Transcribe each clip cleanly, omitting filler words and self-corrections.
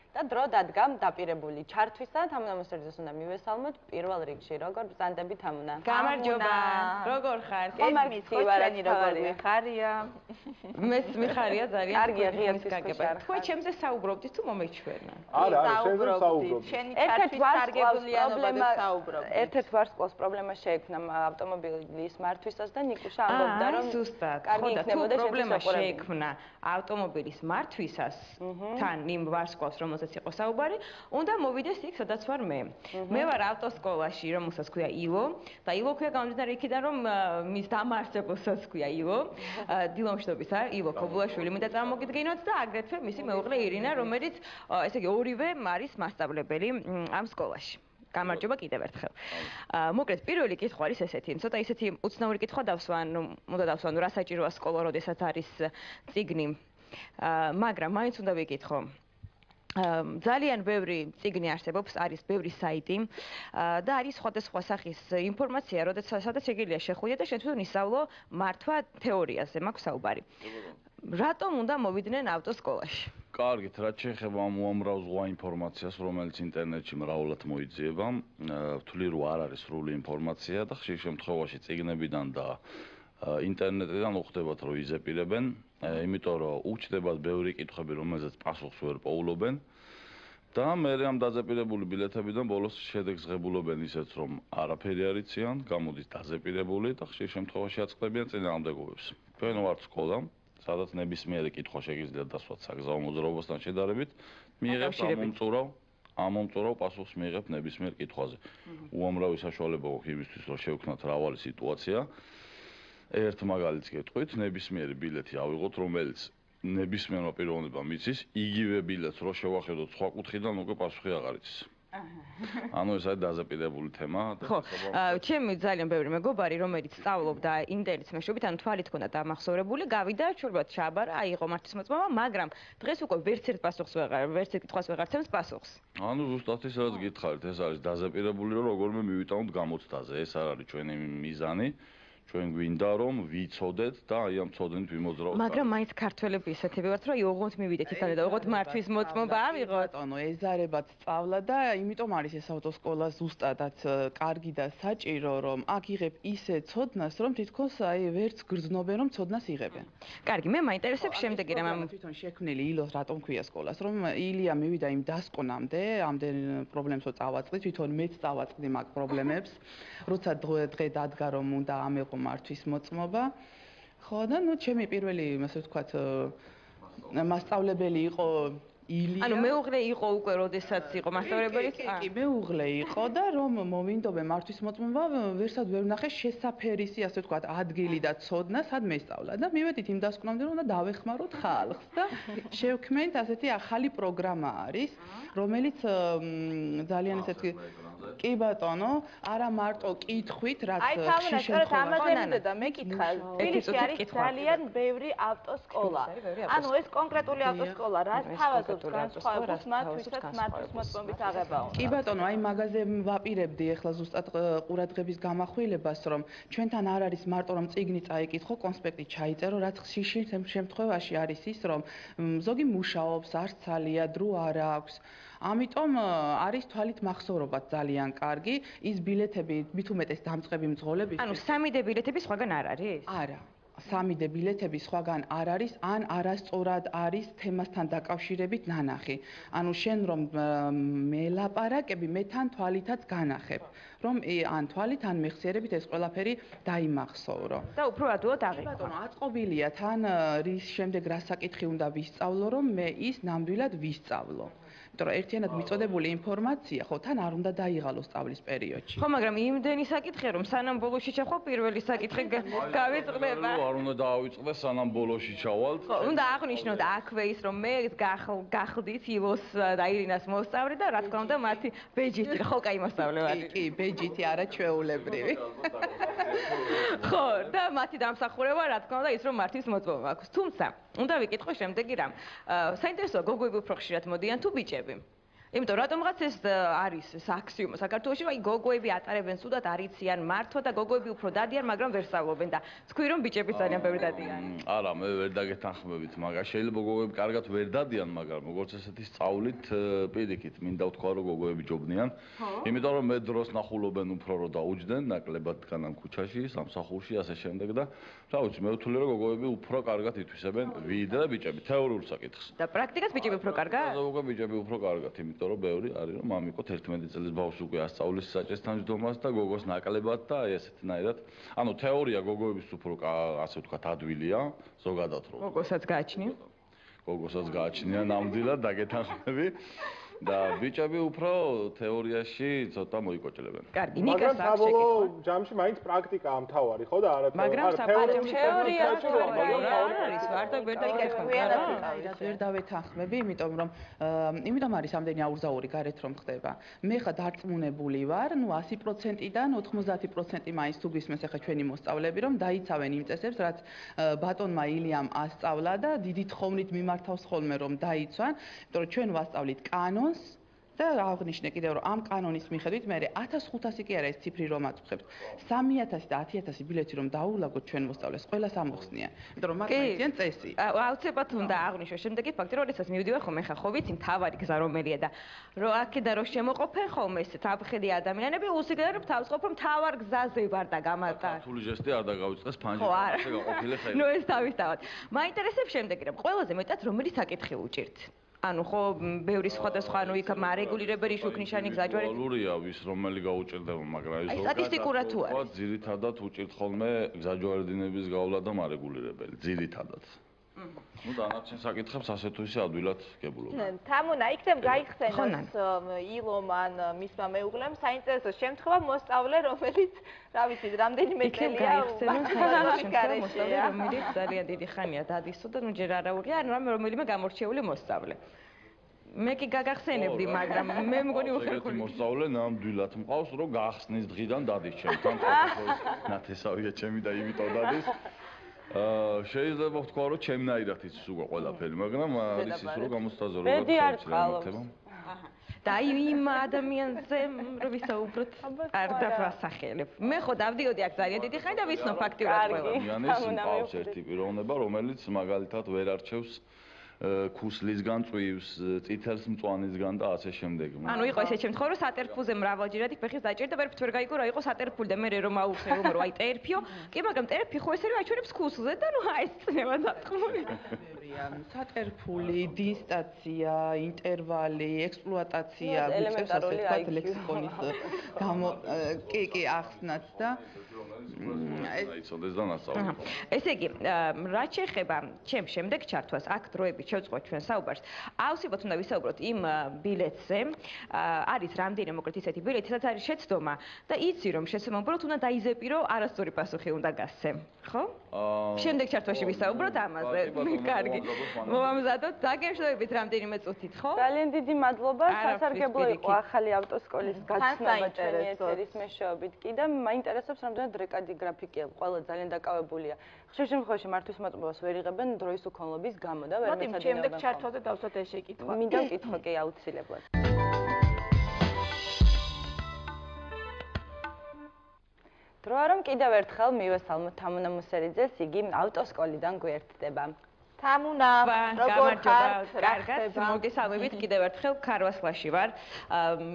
და დრო დადგამ დაპირებული ჩართვისა, თამუნამოსერძეს უნდა მივესალმოთ პირველ რიგში, როგორ ბრძანდები თამუნა. გამარჯობა. როგორ ხარ? გესმის ხოჩენი როგორ ხარია? მეც მიხარია ძალიან. კარგია ღიების გაგება. თუ ჩემზე საუბრობდით თუ მომეჩვენა? არა, შენზე საუბრობთ. შენი ჩართვის სარგებლიანობა და საუბრობთ. ერთ-ერთ ვარსკვლავს პრობლემა შეექმნა ავტომობილის მართვისას და ნიკუშა ამბობდა რომ კარგი იქნებოდა პრობლემა შეექმნა ავტომობილის მართვისას თან იმ ვარსკვლავს რომელზეც იყო საუბარი, უნდა მოვიდეს იქ სადაც ვარ მე. მე ვარ ავტოსკოლაში, რომელსაც ქვია ილო და ილო ქვია გამომდინარე იქიდან რომ მის დამაარსებელსაც ქვია ილო. დილომშტობის ილო ქობულაშვილი მინდა წარმოგიდგინოთ და აგრეთვე მისი მეუღლე ირინა, რომელიც ესე იგი ორივე არის მასწავლებელი ამ სკოლაში. გამარჯობა კიდევ ერთხელ. მოკლედ პირველი კითხვა არის ესეთი, ცოტა ისეთი უცნაური კითხვა დავსვა, უნდა დავსვა, რა საჭიროა სკოლა, როდესაც არის წიგნი. მაგრამ მაინც უნდა ვიკითხო. ძალიან ბევრი წიგნი არსებობს, არის ბევრი საიტი და არის სხვადასხვა სახის ინფორმაცია, სადაც შეგიძლია შეხვიდე და შენ თვითონ ისწავლო მართვა თეორიაზე, მაქვს საუბარი. რატომ უნდა მოვიდნენ ავტოსკოლაში? კარგით, რაც შეეხება ამ უამრავ ზღვა ინფორმაციას, რომელიც ინტერნეტში მრავლად მოიძიება, ვთვლი რომ არ არის სრული ინფორმაცია და ხშირ შემთხვევაში წიგნებიდან და ინტერნეტიდან უხდებათ რომ იზეპირებენ, იმიტომ რომ უჩნდებათ ბევრი კითხვები, რომელზეც პასუხს ვერ პოულობენ და მე ამ დაზეპირებული ბილეთებიდან ბოლოს შედეგს ღებულობენ ისეც რომ არაფერი არ იციან, გამოდის დაზეპირებული და ხშირ შემთხვევაში აწყდებიან წინააღმდეგობებს. ჩვენ ვართ სკოლა, სადაც ნებისმიერი კითხვა შეგიძლიათ დასვათ საგზაო მოძრაობასთან შედარებით, მიიღებთ ამომწურავ პასუხს მიიღებთ ნებისმიერ კითხვაზე. უამრავი საშუალება გვაქვს იმისთვის, რომ შევქმნათ მრავალი სიტუაცია. ერთ მაგალითს გეტყვით, ნებისმიერი ბილეთი ავიღოთ, რომელიც ნებისმიერმა პიროვნებამ იცის, იგივე ბილეთს რო შევახედოთ სხვა კუთხიდან, უკვე პასუხი აღარ იცის. ანუ ეს არის დაზეპირებული თემა. ხო, ჩემი ძალიან ბევრი მეგობარი, რომელიც სწავლობდა ინტერნეტის მეშვეობით, ანუ თვალით ჰქონდა დამახსოვრებული, გავიდა ჩურბად ჩააბარა, აიღო მართლისმოწმობა, მაგრამ დღეს უკვე ვერც ერთ პასუხს ვერც ერთ კითხვას ვეღარ ცემს პასუხს. ანუ ზუსტად ის რაც გითხარით, ეს არის დაზეპირებული, რომ როგორმე მივიტანოთ გამოცდაზე, ეს არ არის ჩვენი მიზანი. ჩვენ გვინდა რომ ვიცოდეთ და აი ამ ცოდნით ვიმოძრაოთ. მაგრამ მაინც ქართველები ისეთები ვართ, რომ ოღონდ მივიდეთ იქამდე და ოღონდ მართვის მოწმობა ავიღოთ. ბატონო, ეზარებათ სწავლა და იმიტომ არის ეს ავტოსკოლა ზუსტადაც კარგი და საჭირო, რომ აქ იღებ ისე ცოდნას, რომ თითქოს აი ვერც გრძნობენ, რომ ცოდნას იღებენ. კარგი, მე მაინტერესებს შემდეგი რამ თვითონ შექმნილი ილოს რატომ ქვია სკოლას, რომ ილია მივიდა იმ დასკვნამდე, ამდენ პრობლემს წავაწყდი, თვითონ მეც წავაწყდი მაგ პრობლემებს, როცა დღე დადგა რომ უნდა ამეყო მართვის მოწმობა. ხო და ნუ ჩემი პირველი, ასე ვთქვათ, მასწავლებელი იყო ილია. ანუ მეუღლე იყო უკვე, როდესაც იყო მასწავლებელი? კი, მეუღლე იყო და რომ მოვინდობე მართვის მოწმობა, ვერსად ვერ ვნახე შესაფერისი, ასე ვთქვათ, ადგილი და ცოდნა, სად მესწავლა და მივედით იმ დასკვნამდე, რომ უნდა დავეხმაროთ ხალხს და შევქმნით ასეთი ახალი პროგრამა არის, რომელიც ძალიან ესეთი კი ბატონო, არა მარტო კითხვით, რაც აი თამუნა, სწორედ ამაზე მინდოდა მეკითხა. თბილისში არის ძალიან ბევრი ავტოსკოლა. ანუ ეს კონკრეტული ავტოსკოლა რას თავაზობს განსხვავებას მათ, ვისაც მართვის მოწმობით აღება უნდა? კი ბატონო, აი მაგაზე ვაპირებდი ახლა ზუსტად ყურადღების გამახვილებას, რომ ჩვენთან არ არის მარტო რომ წიგნი წაიკითხო, კონსპექტი ჩაიწერო, რაც ხშირ შემთხვევაში არის ის, რომ ზოგი მუშაობს, არც ცალია, დრო არ აქვს. ამიტომ არის თვალით მახსოვრობა ძალიან კარგი, ის ბილეთები მით უმეტეს დამწყები მძღოლები. ანუ 3D ბილეთები სხვაგან არ არის? არა. 3D ბილეთები სხვაგან არ არის, ან არასწორად არის თემასთან დაკავშირებით ნანახი. ანუ შენ რომ მელაპარაკები, მე თან თვალითაც განახებ, რომ ან თვალით, ან მეხსიერებით ეს ყველაფერი დაიმახსოვრო. და უფრო ადვილად აღიქვა. ბატონო, აწყობილია თან რის შემდეგ რა საკითხი უნდა ვისწავლო, რომ მე ის ნამდვილად ვისწავლო. იმიტომ რომ ერთიანად მიწოდებული ინფორმაცია ხო თან არ უნდა დაიღალოს სწავლის პერიოდში. ხო, მაგრამ იმდენი საკითხია, რომ სანამ ბოლოში ჩახვა პირველი საკითხი გავიწყდება. არ უნდა დავიწყდეს სანამ ბოლოში ჩავალთ. ხო, უნდა აღნიშნოთ აქვე ის, რომ მე გახლდით ილოს და ირინას მოსწავლე და რა თქმა უნდა მათი ბეჯითი ხო, კაი მოსწავლე ვარ. კი, ბეჯითი არა ჩვეულებრივი. ხო, და მათი დამსახურება რა თქმა უნდა ის, რომ მართვის მოწმობა აქვს. თუმცა, უნდა ვიკითხო შემდეგი რამ. საინტერესოა, გოგოები უფრო ხშირად მოდიან თუ ბიჭები? იმიტომ რატომღაც ეს არის საქსიუმო საქართველოში, რომ აი გოგოები ატარებენ სუდად არიციან მართვა და გოგოები უფრო დადიან, მაგრამ ვერ სწავლობენ და თქვი რომ ბიჭები ძალიან ბევრი დადიან. არა, მე ვერ დაგეთანხმებით მაგას. შეიძლება გოგოები კარგად ვერ დადიან, მაგრამ როგორც ესეთი სწავლით პირიქით მინდა ვთქვა რომ გოგოები ჯობნიან. იმიტომ რომ მე დროს ნახულობენ უფრო რომ დაუჯდნენ, ნაკლებად დგანან ქუჩაში, სამსახურში, ასე შემდეგ და რა ვიცი, მე ვთვლი რომ გოგოები უფრო კარგად ითვისებენ ვიდრე ბიჭები, თეორიულ საკითხს. და პრაქტიკას ბიჭები უფრო კარგად? ზოგადად ბიჭები უფრო კარგად, იმიტომ რომ ბევრი არის რომ მამიკო 11 წლის ბავშვი უკვე ასწავლის საჭეს თანჯდომას და გოგოს ნაკლებად და აი ესეთნაირად. ანუ თეორია გოგოების უფრო ასე ვთქვათ ადვილია, ზოგადად რომ. გოგოსაც გააჩნია. გოგოსაც გააჩნია ნამდვილად დაგეთანხმები. და ბიჭები უფრო თეორიაში ცოტა მოიკოჭლებენ. კარგი, მაგრამ საბოლოო ჯამში მაინც პრაქტიკაა მთავარი, ხო და არა თეორია არის, ვარდა ვერ დაგეთანხმები. ვერ დავეთანხმები, იმიტომ არის ამდენი აურზაური გარეთ რომ ხდება. მე ხა დარწმუნებული ვარ, 100%-დან 90% მაინც თუ გისმენს ახლა ჩვენი მოსწავლეები, რომ დაიცავენ იმ წესებს, რაც ბატონმა ილიამ ასწავლა და დიდი თხოვნით მიმართავს ხოლმე რომ დაიცვან, იმიტომ რომ ჩვენ ვასწავლით კანონს და აღნიშნე კიდევ რომ ამ კანონის მიხედვით მე 1500 კი არა ეს ციფრი რომ აწუხებთ 3000 და 10000 ბილეთი რომ დაულაგოთ ჩვენ მოსწავლეს ყველას ამოხსნია იმიტომ რომ მათ მაინციან წესი აუცილებლად უნდა აღნიშნო შემდეგი ფაქტი რომ როდესაც მივდივარ ხოლმე ხა ხო ვიცი მთავარი გზა რომელია და რომ აქედან რომ შემოყოფენ ხოლმე ეს თაფხედი ადამიანები უსიგნად რომ თავს ყოფენ მთავარ გზაზე ვარ და გამარტა რთული ჟესტი არ დაგავიწყეს ფანჯი გაყოფილი ხელი ნუ ეს თავისთავად მაინტერესებს შემდეგი რომ ყველაზე მეტად რომელი საკითხი უჭირთ ანუ ხო ბევრი სხვადასხვა ანუ იქ მარეგულირებელი შუქნიშანი გზაჯვარი ვალურია ვის რომელი გაუჭირდება მაგრამ ეს სტატისტიკურად თუ არის ძირითადად უჭირთ ხოლმე გზაჯვარედინების გავლა და მარეგულირებელი ძირითადად ну დანარჩენ საკითხებს ასე თუ ისე ადვილად გებულობენ. თამუნა, იქნებ გაიხსენოს ილომან მისმა მეუღლემ საინტერესო შემთხვევა მოსწავლე, რომელიც, რა ვიცი, რამდენიმე წელია მოსწავლე, რომელიც ძალიან დიდი ხანია დადისო და ნუ ჯერ არაურია, ანუ რომელიმე გამორჩეული მოსწავლე. მე კი გაგახსენებდი, მაგრამ მე მგონი უხერხული მოსწავლე ნამდვილად მყავს, რომ გახსნის დღიდან დადის ჩემთან, ნათესავია ჩემი და იმიტომ დადის. შეიძლება ვთქვა რომ ჩემნაირად იცის უკვე ყველაფერი, მაგრამ არის ის რომ გამოსტაზე რომ გაცნობ. და იმ ადამიანზე რომ ვისაუბროთ არ დავასახელებ. მე ხო დავდიოდი აქ ძალიან დიდი ხანი და ვიცნობ ფაქტიურად ყველა.იანეს მყავს ერთი პიროვნება, რომელიც მაგალითად ვერ არჩევს ქუსლისგან წვივს, წითელს მწვანისგან და ასე შემდეგ. ანუ იყო ესე შემთხვევა, რომ სატერფულზე მრავალჯერადი ფეხის დაჭერდა, ვერაფრით ვერ გაიგო რა იყო სატერფული და მე რომ აუხსნე რომ აი ტერფიო, კი მაგრამ ტერფი ხო ესე რომ აჩვენებს ქუსლზე და ნუ აი ეს წნევა დათქმული. სატერფული, დინსტაცია, ინტერვალი, ექსპლუატაცია, გვიწევს ასე ვთქვათ ლექსიკონის გამო კი ახსნათ და აიცოდეს და ნასწავლი. ესე იგი, რაც შეეხება ჩემ შემდეგ ჩართვას, აქ დროებით შევწყვეტ ჩვენ საუბარს. აუცილებლად უნდა ვისაუბროთ იმ ბილეთზე. არის რამდენი მოკლედ ისეთი ბილეთი, სადაც არის შეცდომა და იცი რომ შესაძლებლად უნდა დაიზეპირო არასწორი პასუხი უნდა გასცე, ხო? შემდეგ ჩართვაში ვისაუბროთ ამაზე. კარგი. მოვამზადოთ დაგემშვიდობებით რამდენიმე წუთით, ხო? ძალიან დიდი მადლობა. სასარგებლო იყო ახალი ავტოსკოლის გაცნობა ჩვენი ეთერის მეშვეობით კი და მაინტერესებს რამდენად რეკადი გრაფიკია. ყველა ძალიან დაკავებულია. ხშირ შემთხვევაში მართვის მოწყობას ვერ იღებენ დროის უქონლობის გამო და ვერ მეცადინეობენ. შემდეგ ჩართვაზე დავსვათ ეს შეკითხვა. მინდა ვკითხო კი აუცილებლად. დროა რომ კიდევ ერთხელ მივესალმოთ თამუნა მუსერიძეს, იგი ავტოსკოლიდან გვერდდება. თამუნა, როგორ ხართ? კარგად, მოგესალმებით კიდევ ერთხელ ქარვასლაში ვარ.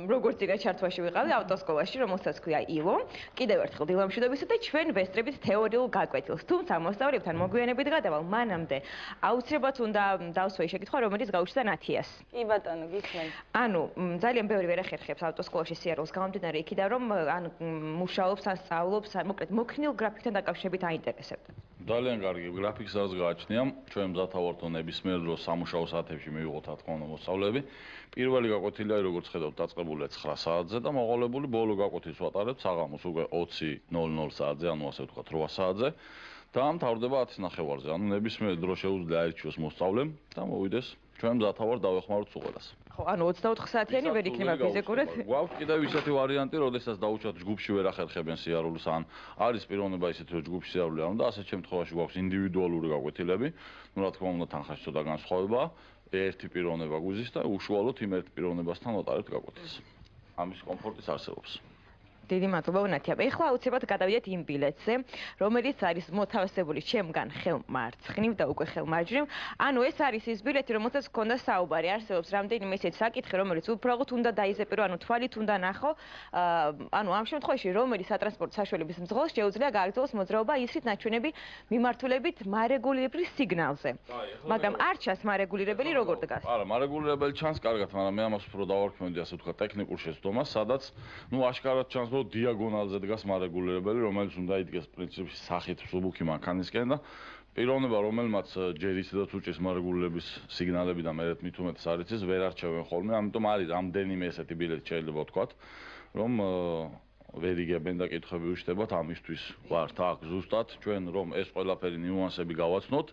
როგორც წინა ჩართვაში ვიყავი ავტოსკოლაში, რომელსაც ქვია ილო. კიდევ ერთხელ დილამშვიდობისა და ჩვენ ვესწრებით თეორიულ გაკვეთილს. თუმცა მოსწავლეებთან მოგვიანებით გადავალ, მანამდე აუცილებლად უნდა დავსვე შეკითხვა, რომელიც გაუჩნდა ნათიას. კი ბატონო, გისმენთ. ანუ ძალიან ბევრი ვერ ახერხებს ავტოსკოლაში სიარულს გამომდინარე იქიდან, რომ ან მუშაობს, ან სწავლობს, მოკლედ მოქნილ გრაფიკთან დაკავშირებით აინტერესებდა. ძალიან კარგი გრაფიკს არის გააჩნია. ჩვენ მზათავართო ნებისმიერ დროს სამუშაო საათებში მივიღოთ რა თქმა უნდა მოსწავლეები. პირველი გაკვეთილი არის როგორც ხედავთ დაწყებულია 9 საათზე და მოყოლებული ბოლო გაკვეთილს ვატარებთ საღამოს უკვე 20:00 საათზე, ანუ ასე ვთქვათ 8 საათზე და მთავრდება 10 ნახევარზე. ანუ ნებისმიერ დროს შეუძლია აირჩიოს მოსწავლემ და მოვიდეს ჩვენ მზათავართ დავეხმაროთ უყურეს. ხო, ანუ 24 საათიანი ვერ იქნება ფიზიკურად. გვაქვს კიდევ ისეთი ვარიანტი, როდესაც დაუჩათ ჯგუფში ვერ ახერხებენ სიარულს, ან არის პიროვნება ისეთი, რომ ჯგუფში სიარული არ უნდა, ასეთ შემთხვევაში გვაქვს ინდივიდუალური გაკვეთილები. ну რა თქმა უნდა თანხაში ცოტა განსხვავებაა. ერთი პიროვნება გვიზის და უშუალოდ იმ ერთ პიროვნებასთან ვატარებთ გაკვეთილს. ამის კომფორტიც არსებობს. დიდი მადლობა უნათია. ეხლა აუცილებლად გადავიდეთ იმ ბილეთზე, რომელიც არის მოთავსებული ჩემგან ხელმარცხნივ და უკვე ხელმარჯვნივ. ანუ ეს არის ის ბილეთი, რომელსაც გქონდა საუბარი. არსებობს რამდენიმე ისეთი საკითხი, რომელიც უბრალოდ უნდა დაიზეპირო, ანუ თვალით უნდა ნახო. ანუ ამ შემთხვევაში, რომელიც სატრანსპორტო საშუალების მძღოლს შეუძლია გააგრძელოს მოძრაობა ისრით ნაჩვენები მიმართულებით მარეგულირებლის სიგნალზე. მაგრამ არ ჩანს მარეგულირებელი როგორ დგას? არა, მარეგულირებელი ჩანს კარგად, მაგრამ მე ამას უფრო დავარქმევდი, ასე ვთქვათ, ტექნიკურ შეცდომას, სადაც აშკარად ჩანს დიაგონალზე დგას მარეგულირებელი, რომელიც უნდა იდგეს პრინციპში სახით მსუბუქი მანქანისკენ და პიროვნება, რომელმაც ჯერ ისედაც უჭირს მარეგულირების სიგნალები და მერე მით უმეტეს არ იცის, ვერ არჩევენ ხოლმე, ამიტომ არის რამდენიმე ესეთი ბილეთი შეიძლება ვთქვათ, რომ ვერ იგებენ და კითხვები უშდებათ ამისთვის ვართ აქ ზუსტად ჩვენ რომ ეს ყველაფერი ნიუანსები გავაცნოთ.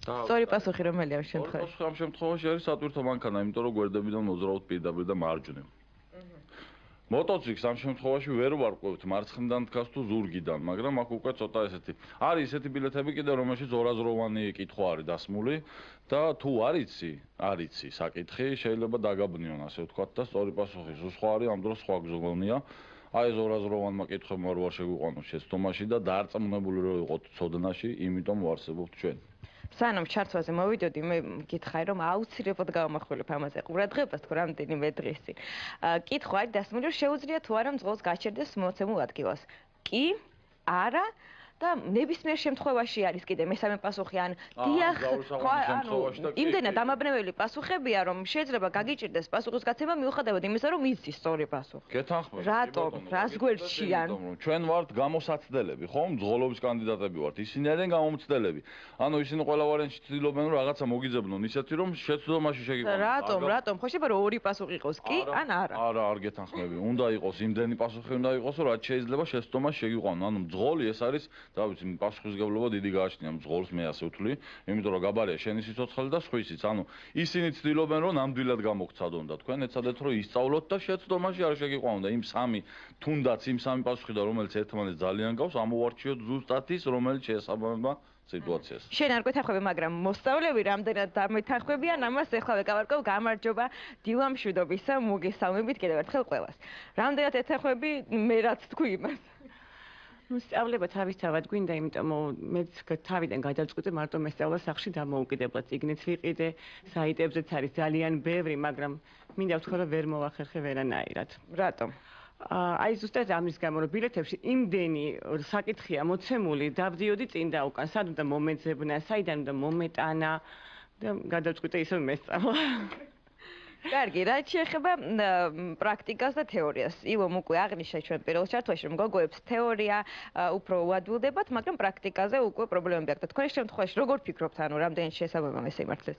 სწორი პასუხი რომელია ამ შემთხვევაში? ამ შემთხვევაში არის სატვირთო მანქანა, იმიტომ რომ გვერდებიდან მოძრაობთ პირდაპირ და მარჯვნივ. მოტოციკლს ამ შემთხვევაში ვერ ვარკვევთ მარცხნიდან დგას თუ ზურგიდან, მაგრამ აქ უკვე ცოტა ესეთი. არის ესეთი ბილეთები კიდე, რომელშიც ორაზროვანი კითხვა არის დასმული და თუ არიცი საკითხი, შეიძლება დაგაბნიონ, ასე ვთქვათ და სწორი პასუხი სხვა არის, ამ დროს სხვა გზონია. აი ეს ორაზროვანმა კითხვებმა არ შეგვიყვანოს შეცდომაში და დარწმუნებული რომ იყოთ ცოდნაში, იმიტომ ვარსებობთ ჩვენ. სანამ ჩართვაზე მოვიდოდი, მე გითხარი რომ აუცილებლად გავამახვილებ ამაზე ყურადღებას, თქო რამდენიმე დღის წინ. კითხვა არის დასმული, რომ შეუძლია თუ არა მძღოლს გაჩერდეს მოცემულ ადგილას. კი, არა და ნებისმიერ შემთხვევაში არის კიდე მესამე პასუხი ან დიახ, იმდენად დამაბნეველი პასუხებია, რომ შეიძლება გაგიჭირდეს პასუხისგაცემა მიუხედავად იმისა, რომ იცის სწორი პასუხი. გეთანხმებით. რატომ? რას გვერდჩიან? ჩვენ ვართ გამოსაცდელები, ხო? მძღოლობის კანდიდატები ვართ. ისინი არიან გამომცდელები. ანუ ისინი ყველა ვარიანტში ცდილობენ რომ რაღაცა მოგიძებნონ, ისეთი რომ შეცდომაში შეგიყვანონ. რატომ? ხო შეიძლება რომ ორი პასუხი იყოს კი ან არა? არა, არ გეთანხმები. უნდა იყოს იმდენი პასუხი უნდა იყოს, რომ რაც შეიძლება შეცდომაში შეგიყვანონ. ანუ მძღოლი ეს არის და ვიცი პასუხისგებლობა დიდი გააჩნია მძღოლს, მე ასე ვთვლი, იმიტომ რომ გაბარია შენი სიცოცხლე და სხვისიც. ანუ ისინი ცდილობენ რომ ნამდვილად გამოგცადონ და თქვენ ეცადეთ რომ ისწავლოთ და შეცდომაში არ შეგიყვანონ და იმ სამი პასუხი და რომელიც ერთმანეთს ძალიან გავს, ამოვარჩიოთ ზუსტად ის, რომელიც შეესაბამება სიტუაციას. შენ არ გვეთანხმები, მაგრამ მოსწავლეები რამდენად დამეთანხმებიან, ამას ეხლა ვეკავარკავ. გამარჯობა დილა მშვიდობისა, მოგესალმებით კიდევ ერთხელ ყველას. რამდენად ეთანხმები, მე რაც თქვი იმას. სწავლება თავისთავად გვინდა, იმიტომ მეც თავიდან გადავწყვიტე მარტო მესწავლა სახლში დამოუკიდებლად. წიგნიც ვიყიდე, საიტებზეც არის ძალიან ბევრი, მაგრამ მინდა ვთქვა, რომ ვერ მოვახერხე ვერანაირად. რატომ? აი ზუსტად ამის გამო, რომ ბილეთებში იმდენი საკითხია მოცემული, დავდიოდი წინ და უკან, სად უნდა მომეძებნა, საიდან უნდა მომეტანა და გადავწყვიტე ისევ მესწავლა. კარგი, რაც შეეხება პრაქტიკას და თეორიას. ილომ უკვე აღნიშნა ჩვენ პირველ ჩართვაში, რომ გოგოებს თეორია უფრო უადვილდებათ, მაგრამ პრაქტიკაზე უკვე პრობლემები აქვს. თქვენ შემთხვევაში როგორ ფიქრობთ, ანუ რამდენი შესაბამება ეს იმართლეს?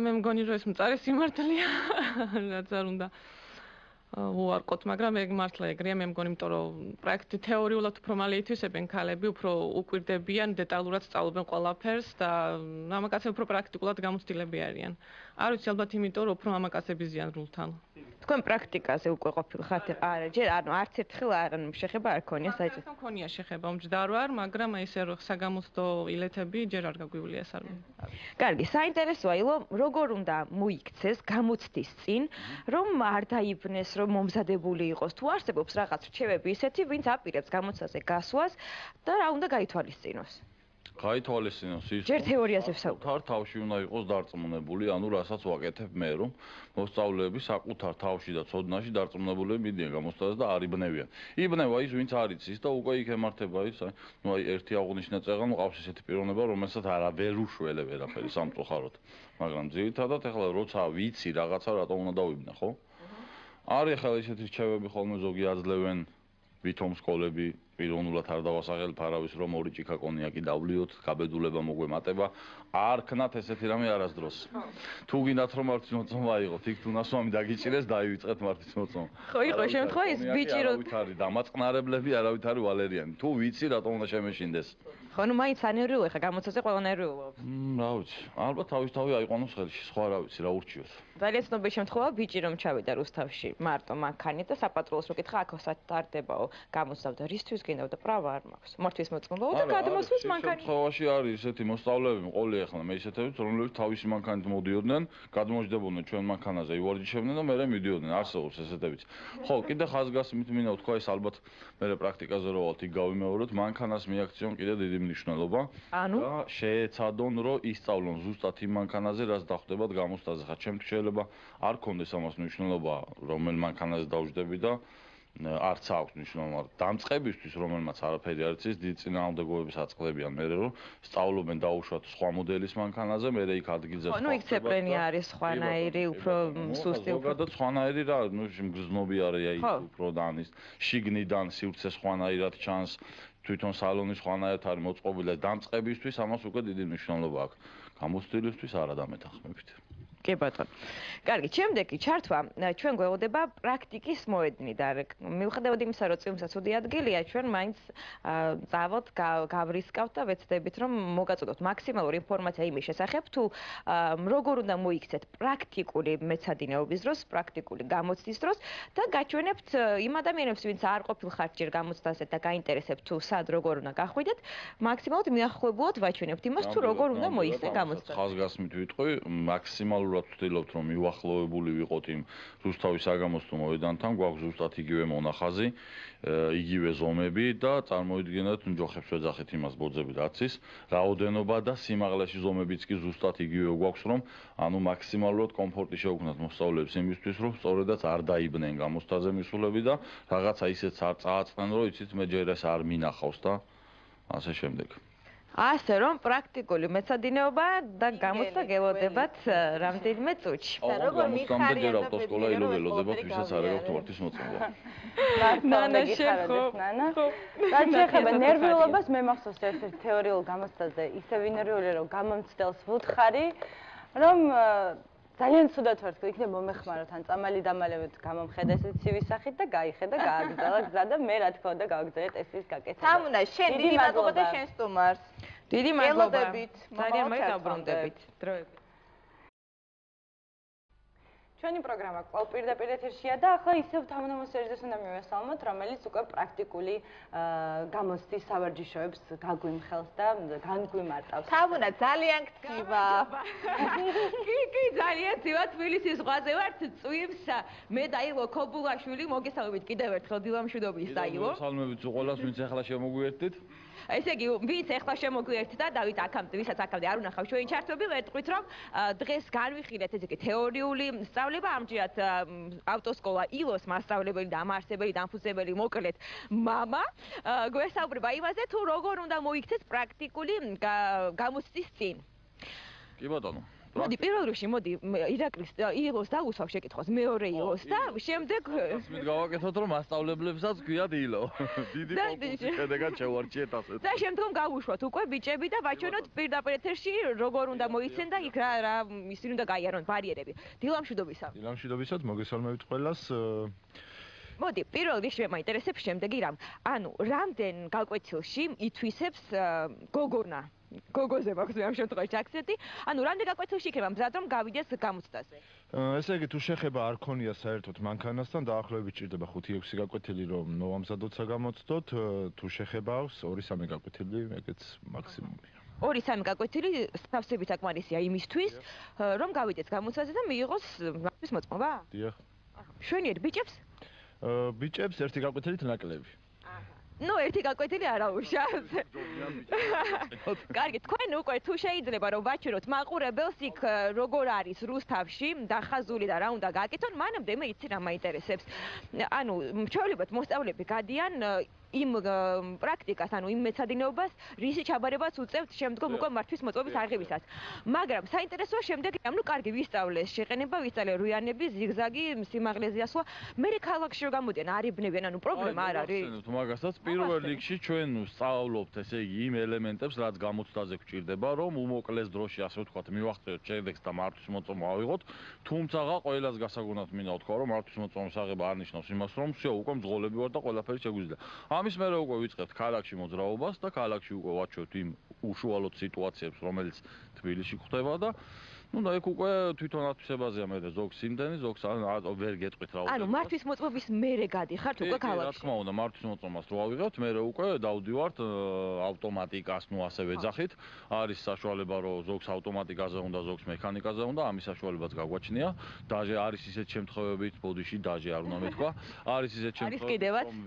მე მგონი რომ ეს მწარი სიმართლეა, რაც არ უნდა უარყოთ, მაგრამ ეგ მართლა ეგრეა, მე მგონი, იმიტომ რომ პრაქტი თეორიულად უფრო მალე ითვისებენ ქალები, უფრო უკვირდებიან, დეტალურად სწავლობენ ყველაფერს და მამაკაცები უფრო პრაქტიკულად გამოცდილები არიან. არ ვიცი, ალბათ იმიტომ რომ უფრო მამაკაცები ზიან რულთან. თქვენ პრაქტიკაზე უკვე ყოფილხართ? არა, ჯერ არც ერთხელ არ შეხება არ ქონია საჭირო. მქონია შეხება, მჯდარ ვარ, მაგრამ ესე რომ საგამოცდო ბილეთები ჯერ არ გაგვივლია ეს არ. კარგი, საინტერესოა, ილო, როგორ უნდა მოიქცეს გამოცდის წინ, რომ არ დაიბნეს, რომ მომზადებული იყოს. თუ არსებობს რაღაც რჩევები ისეთი, ვინც აპირებს გამოცდაზე გასვას და რა უნდა გაითვალისწინოს? გაითვალისწინოს ის. ჯერ თეორიაზე ვსაუბრობ. თავში უნდა იყოს დარწმუნებული, ანუ რასაც ვაკეთებ მე, რომ მოსწავლეები საკუთარ თავში და ცოდნაში დარწმუნებულები მიდიან გამოცდაზე და არ იბნევიან. იბნევა ის, ვინც არ იცის და უკვე იქ ემართება ის, აი ერთი აღუნიშნა წეღან ყავს ესეთი პიროვნება, რომელსაც ვერ უშველე ვერაფერი სამწუხაროდ. მაგრამ ძირითადად ეხლა როცა ვიცი რაღაცა, რატომ უნდა დავიბნე, ხო? არის ახლა ესეთი რჩევები ხოლმე ზოგი აძლევენ ვითომ სკოლები პიროვნულად არ დავასახელებ არავის რომ ორი ჭიქა კონიაკი დავლიოთ, გაბედულება მოგვემატება, არ ქნათ ესეთი რამე არასდროს. თუ გინდათ რომ მარტის მოწმობა იყოთ, იქ თუ ნასვამი დაგიჭირეს, დაივიწყეთ მარტის მოწმობა. ხო, იყო შემთხვევა ის ბიჭი რომ არავით არის დამაწყნარებლები, არავით არის ვალერიანი. თუ ვიცი რატომ უნდა შემეშინდეს. ხო, ნუ მაინც ანერვიულო ხა გამოცდაზე ყველანაირვიულობს. რა ვიცი, ალბათ თავისთავად აიყვანოს ხელში, სხვა რა ვიცი, რა ურჩიოთ. ძალიან ცნობილი შემთხვევა ბიჭი რომ ჩავიდა რუსთავში მარტო მანქანით და საპატრულოს რო კითხა აქ სათარდებაო გამოსავდა რისთვის გინდა პრავა არ მაქვს. მართვის მოწმობა და გადმოსვლის მანქანა. შემთხვევაში არის ესეთი მოსწავლეები, მყოლი ახლა მე ისეთებიც, რომლებიც თავისი მანქანით მოდიოდნენ, გადმოჯდებოდნენ ჩვენ მანქანაზე, ივარჯიშებდნენ და მერე მიდიოდნენ. არსებობს ესეთებიც. ხო, კიდე ხაზგასმით მინდა ვთქვა, ეს ალბათ მერე პრაქტიკაზე რო ვალთ, იქ გავიმეოროთ, მანქანას მიაქციონ კიდე დიდი მნიშვნელობა. და შეეცადონ, რომ ისწავლონ ზუსტად იმ მანქანაზე, რაც დახვდებათ გამოცდაზე. ხა ჩემთვის შეიძლება არ ქონდეს ამას მნიშვნელობა, რომელ მანქანაზე დავждები და არც აქვს მნიშვნელობა. დამწყებისთვის, რომელმაც არაფერი არ იცის, დიდი წინააღმდეგობების აწყდებიან მე რომ სწავლობენ დაუშვათ სხვა მოდელის მანქანაზე, მე იქ ადგილზე ხო, ნუ იქ ცეპლენი არის სხვანაირი, უფრო სუსტი. ზოგადად სხვანაირი რა, ნუ მგრძნობი არის აი უფრო დანის, შიგნიდან სივრცე სხვანაირად ჩანს, თვითონ სალონი სხვანაირად არის მოწყობილი და დამწყებისთვის ამას უკვე დიდი მნიშვნელობა აქვს. გამოცდილისთვის არა დამეთანხმებით. კი ბატონო. კარგი, შემდეგი ჩართვა ჩვენ გვეღოდება პრაქტიკის მოედნი და მიუხედავად იმისა, რომ წვიმსაც უდი ადგილია, ჩვენ მაინც წავოთ, გავრისკავთ და ვეცდებით, რომ მოგაწოდოთ მაქსიმალური ინფორმაცია იმის შესახებ, თუ როგორ უნდა მოიქცეთ პრაქტიკული მეცადინეობის დროს, პრაქტიკული გამოცდის დროს და გაჩვენებთ იმ ადამიანებს, ვინც არ ყოფილხართ ჯერ გამოცდაზე და გაინტერესებთ თუ სად როგორ უნდა გახვიდეთ, მაქსიმალურად მიახლოებულად ვაჩვენებთ იმას, თუ როგორ უნდა მოიქცეთ გამოცდა. ხაზგასმით ვიტყვი, მაქსიმალურად ვცდილობთ რომ მიუახლოვებული ვიყოთ იმ რუსთავის საგამოცდო მოედანთან, გვაქვს ზუსტად იგივე მონახაზი, იგივე ზომები და წარმოიდგინეთ ნჯოხებს ვეძახით იმას ბოძები რაც ის, რაოდენობა და სიმაღლეში ზომებიც კი ზუსტად იგივე გვაქვს, რომ ანუ მაქსიმალურად კომფორტი შევქმნათ მოსწავლეებს იმისთვის, რომ სწორედაც არ დაიბნენ გამოცდაზე მისულები და რაღაცა ისეც არ წააწყდნენ, რომ იცით მე ჯერ ეს არ მინახავს და ასე შემდეგ. ასე რომ პრაქტიკული მეცადინეობა და გამოცდა გელოდებათ რამდენიმე წუთში. და როგორ მიხარია ავტოსკოლა ილოველოდებათ, ვისაც არ აქვს მართვის მოწმობა. ნანა შეხარდეს ნანა. რაც შეეხება ნერვიულობას, მე მახსოვს ერთ-ერთ თეორიულ გამოცდაზე ისე ვინერვიული რომ გამომცდელს ვუთხარი, რომ ძალიან ცუდად ვარ თქო, იქნებ მომეხმაროთ ან წამალი დამალევით გამომხედა ესეთ ცივი სახით და გაიხედა, გააგრძელა გზა და მე რა თქმა უნდა გავაგზავნე ტესტის გაკეთება. თამუნა, შენ დიდი მადლობა და შენ სტუმარს. დიდი მადლობა. ძალიან მოგდაბრუნდებით. დროებით. ჩვენი პროგრამა კვლავ პირდაპირ ეთერშია და ახლა ისევ თამუნა მოსერძეს უნდა მივესალმოთ, რომელიც უკვე პრაქტიკული გამოცდის სავარჯიშოებს გაგვიმხელს და განგვიმარტავს. თამუნა, ძალიან გწივა. კი, ძალიან გწივა, თბილისის ზღვაზე ვართ, წვიმს. მე და ილო ქობულაშვილი მოგესალმებით კიდევ ერთხელ დილამშვიდობის და ილო. მოგესალმებით უყოლას, ვინც ახლა შემოგვიერთდით. ესე იგი, ვინც ახლა შემოგვიერთდა, დავით აქამდე, ვისაც აქამდე არ უნახავ ჩვენი ჩართვები, ვეტყვით, რომ დღეს განვიხილეთ ესე იგი თეორიული სწავლება, ამჯერად ავტოსკოლა ილოს მასწავლებელი და ამაარსებელი და ამფუძნებელი მოკლედ მამა გვესაუბრება იმაზე, თუ როგორ უნდა მოიქცეს პრაქტიკული გამოცდის წინ. კი ბატონო. მოდი პირველ რიგში მოდი ირაკლის ილოს დაუსვავ შეკითხვას მეორე ილოს და შემდეგ მით გავაკეთოთ რომ მასწავლებლებსაც გვიად ილო დიდი კონკურსი შედეგად შევარჩიეთ ასეთ და შემდგომ გავუშვათ უკვე ბიჭები და ვაჩვენოთ პირდაპირ ეთერში როგორ უნდა მოიქცენ და იქ რა ისინი უნდა გაიარონ ბარიერები დილამშვიდობისა დილამშვიდობისად მოგესალმებით ყველას მოდი პირველ რიგში მაინტერესებს შემდეგი რამ ანუ რამდენ გაკვეთილში ითვისებს გოგონა გოგოზე მაქვს ამ შემთხვევაში აქცენტი. ანუ რამდენ გაკვეთილში იქნება მზად რომ გავიდეს გამოცდაზე? ესე იგი თუ შეხება არ ქონია საერთოდ მანქანასთან დაახლოებით ჭირდება 5-6 გაკვეთილი რომ მოვამზადოთ საგამოცდოთ, თუ შეხება აქვს 2-3 გაკვეთილი, ეგეც მაქსიმუმია. 2-3 გაკვეთილი სავსებით საკმარისია იმისთვის, რომ გავიდეს გამოცდაზე და მიიღოს მართვის მოწმობა? დიახ. შვენიერ ბიჭებს? ბიჭებს ერთი გაკვეთილით ნაკლები. ნუ ერთი გაკვეთილი არა უშავს. კარგი, თქვენ უკვე თუ შეიძლება რომ ვაჩვენოთ მაყურებელს იქ როგორ არის რუსთავში დახაზული და რა უნდა გააკეთონ, მანამდე მე იცი რა მაინტერესებს. ანუ ჩვეულებრივ მოსწავლეები გადიან იმ პრაქტიკას, ანუ იმ მეცადინეობას, რისი ჩაბარებას უწევთ შემდგომ უკვე მართვის მოწმობის აღებისას. მაგრამ საინტერესოა შემდეგი, ანუ კარგი ვისწავლეს შეყენება, ვისწავლე რუიანები, ზიგზაგი, სიმაღლეზე ასვლა, მე ქალაქში რომ გამოდიან, არიბნებიან, ანუ პრობლემა არ არის. თუ მაგასაც პირველ რიგში ჩვენ ვსწავლობთ, ესე იგი, იმ ელემენტებს, რაც გამოცდაზე გვჭირდება, რომ უმოკლეს დროში, ასე ვთქვათ, მივახცევთ შედეგს და მართვის მოწმობა ავიღოთ, თუმცა ყველას გასაგონად მინდა ვთქვა, რომ მართვის მოწმობის აღება არ ნიშნავს იმას, რომ всё, უკვე მძღოლები ვარ და ყველაფერი შეგვიძლია. ამის მერე უკვე ვიწყებთ ქალაქში მოძრაობას და ქალაქში უკვე ვაჩვევთ იმ უშუალოდ სიტუაციებს, რომელიც თბილისში ხდება და ну და ეგ უკვე თვითონ ათვისებაზეა მე ზოგს იმდენი ზოგს ვერ გეტყვით რა ანუ მართვის მოწმობის მერე გადიხართ უკვე ქალაქში რა თქმა უნდა მართვის მოწმობას რო ავიღებთ მე უკვე დავდივართ ავტომატიკას ნუ ასე ვეძახით არის საშუალება რომ ზოგს ავტომატიკაზე უნდა ზოგს მექანიკაზე უნდა ამის საშუალებაც გაგვაჩნია დაჟე არის ისეთ შემთხვევებით ბოდიში დაჟე არ უნდა მეთქვა არის ისეთ შემთხვევებით რომ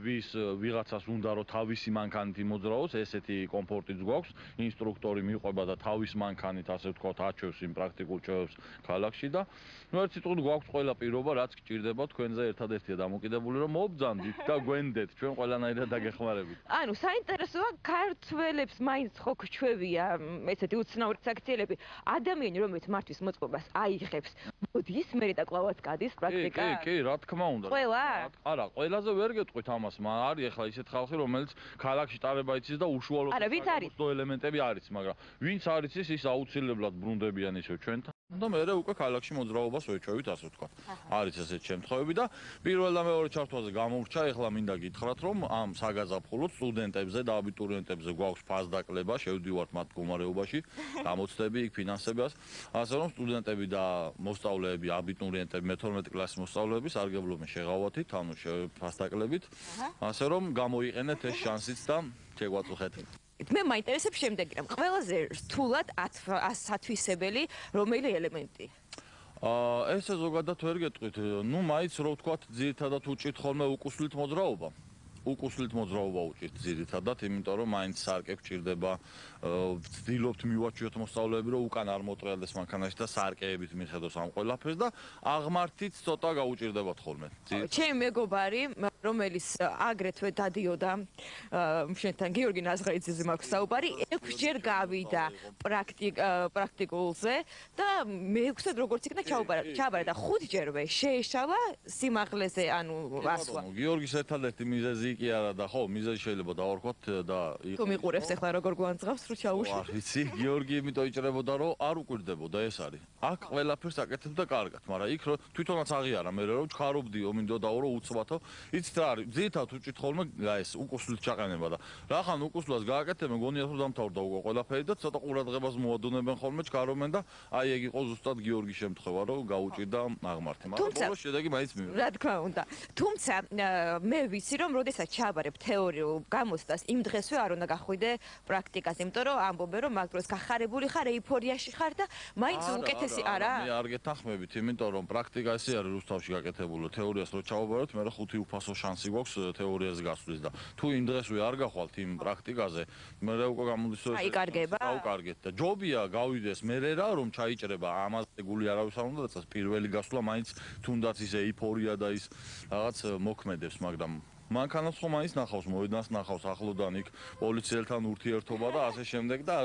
ვიღაცას უნდა რომ თავისი მანქანით იმოძრაოს ესეთი კომფორტიც გვაქვს ინსტრუქტორი მიყვება და თავის მანქანით ასე ვთქვათ აჩევს იმ პრაქტიკულ ჭრებს ქალაქში და ნუ ერთ სიტყვით გვაქვს ყველა პირობა რაც გჭირდება თქვენზე ერთადერთია დამოკიდებული რომ მობძანდით და გვენდეთ ჩვენ ყველანაირად დაგეხმარებით ანუ საინტერესოა ქართველებს მაინც ხო გჩვევია ესეთი უცნაური საქციელები ადამიანი რომელიც მართვის მოწყობას აიღებს მოდის მერე და კლავაც გადის პრაქტიკა კი რა თქმა უნდა ყველა არა ყველაზე ვერ გეტყვით ამას არის ახლა ისეთ ხალხი რომელიც ქალაქში ტარება იცის და უშუალოდ ელემენტები არის მაგრამ ვინც არის ის აუცილებლად ბრუნდებიან ისე ჩვენთან და მე უკვე ქალაქში მოძრაობას ვეჩვევით ასე ვთქვათ არის ესეთი შემთხვევები და პირველ და მეორე ჩართვაზე გამომრჩა ეხლა მინდა გითხრათ რომ ამ საგაზაფხულო სტუდენტებზე და აბიტურიენტებზე გვაქვს ფასდაკლება შევდივართ მათ მდგომარეობაში გამოცდები იქ ფინანსებას ასე რომ სტუდენტები და მოსწავლეები აბიტურიენტები მე-12 კლასის მოსწავლეები სარგებლობენ შეღავათით ანუ ფასდაკლებით ასე რომ გამოიყენეთ ეს შანსიც და შეგვაწუხეთ მე მაინტერესებს შემდეგი რამ ყველაზე რთულად ათვისებელი რომელი ელემენტი ესე ზოგადად ვერ გეტყვით ნუ მაინც რო ვთქვათ ძირითადად უჭირთ ხოლმე უკუსლით მოძრაობა უჭირთ ძირითადად იმიტომ რომ მაინც სარკე გჭირდება ვცდილობთ მივაჩვიოთ მოსწავლეები რომ უკან არ მოტრიალდეს მანქანაში და სარკეებით მიხედოს ამ ყველაფერს და აღმართით ცოტა გაუჭირდებათ ხოლმე ჩემი მეგობარი რომელიც აგრეთვე დადიოდა შენთან გიორგი ნაზღაიძეზე მაქვს საუბარი 6 ჯერ გავიდა პრაქტიკულზე და მე-6-ად როგორც იქნა ჩააბარა და 5 ჯერვე შეეშალა სიმაღლეზე ანუ ასვლა გიორგის ერთადერთი მიზეზი კი არა და ხო მიზეზი შეიძლება დავარქვათ და თუ მიყურებს ახლა როგორ გვანძღავს რო ჩაუშვი ვიცი გიორგი იმიტომ იჭრებოდა რომ არ უკვირდებოდა ეს არის აქ ყველაფერს აკეთებდა კარგად მაგრამ იქ რო თვითონაც აღიარა მე რომ ჩქარობდიო მინდოდაო რომ უცბათო იცით რა არის ძირითადად უჭირთ ხოლმე ეს უკუსლით ჩაყენება და რახან უკუსლას გააკეთებენ გონიათ რომ დამთავრდა უკვე ყველაფერი და ცოტა ყურადღებას მოადუნებენ ხოლმე ჩქარობენ და აი ეგ იყო ზუსტად გიორგის შემთხვევა რომ გაუჭირდა აღმართი მაგრამ ბოლოს შედეგი მაინც მივიღო რა თქმა უნდა თუმცა მე ვიცი რომ როდესაც ჩააბარებ თეორიულ გამოცდას იმ დღესვე არ უნდა გახვიდე პრაქტიკას იმიტომ რომ ამბობენ რომ მაგ დროს გახარებული ხარ ეიფორიაში ხარ და მაინც უკეთესი არა მე არ გეთანხმებით იმიტომ რომ პრაქტიკა ესე არის რუსთავში გაკეთებული თეორიას რო ჩავაბაროთ მე 5 უფასო შანსი გვაქვს თეორიაზე გასვლის და თუ იმ დღესვე არ გახვალთ იმ პრაქტიკაზე მე უკვე გამოდის რომ აიკარგება აუკარგეთ და ჯობია გავიდეს მე რა რომ ჩაიჭრება ამაზე გული არავის არ უნდა დაწეს პირველი გასვლა მაინც თუნდაც ის ეიფორია და ის რაღაც მოქმედებს მაგრამ მანქანას ხომ მაინც ნახავს მოედანს ნახავს ახლოდან იქ პოლიციელთან ურთიერთობა და ასე შემდეგ და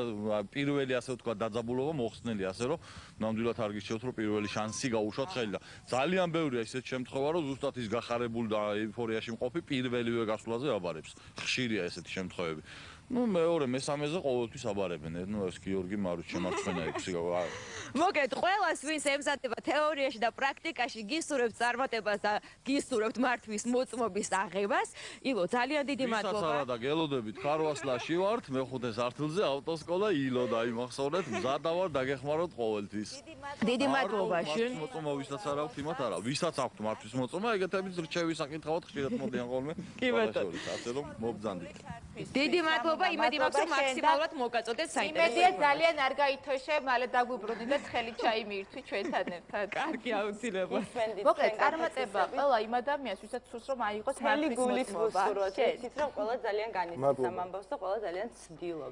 პირველი ასე ვთქვა დაძაბულობა მოხსნელი ასე რომ ნამდვილად არ გიჩვენოთ რომ პირველი შანსი გაუშვათ ხელი და ძალიან ბევრია ისეთ შემთხვევა რომ ზუსტად ის გახარებული და ეიფორიაში მყოფი პირველივე გასვლაზე აბარებს ხშირია ესეთი შემთხვევები ну მეორე მესამეზე ყოველთვის აბარებენ ნუ ეს გიორგი მარუჩ შემარცხენა ექვსი მოგეთ ყველას ვინც ემზადება თეორიაში და პრაქტიკაში გისურვებთ წარმატებას და გისურვებთ მართვის მოწმობის აღებას ილო ძალიან დიდი მადლობა ვისაც არა და გელოდებით ხარვასლაში ვართ მე-5 სართულზე ავტოსკოლა ილო დაიმახსოვრეთ მზადა ვარ დაგეხმაროთ ყოველთვის დიდი მადლობა შენ მოწმობა ვისაც არ აქვს იმათ არა ვისაც აქვს მართვის მოწმობა ეგეთების რჩევის საკითხავად ხშირად მოდიან ხოლმე კი ბატონო ასე რომ მობძანდით დიდი მადლობა იმედი მაქვს რომ მაქსიმალურად მოგაწოდეთ საინტერესო იმედია ძალიან არ გაითოშე მალე დაგვიბრუნდი და ცხელი ჩაი მიირთვი ჩვენთან ერთად კარგი აუცილებლად მოკლედ წარმატება ყველა იმ ადამიანს ვისაც სურს რომ აიღოს მართვის მოწმობა გულის მოსურვოთ იცით რომ ყველა ძალიან განიცდის ამ ამბავს და ყველა ძალიან ცდილობს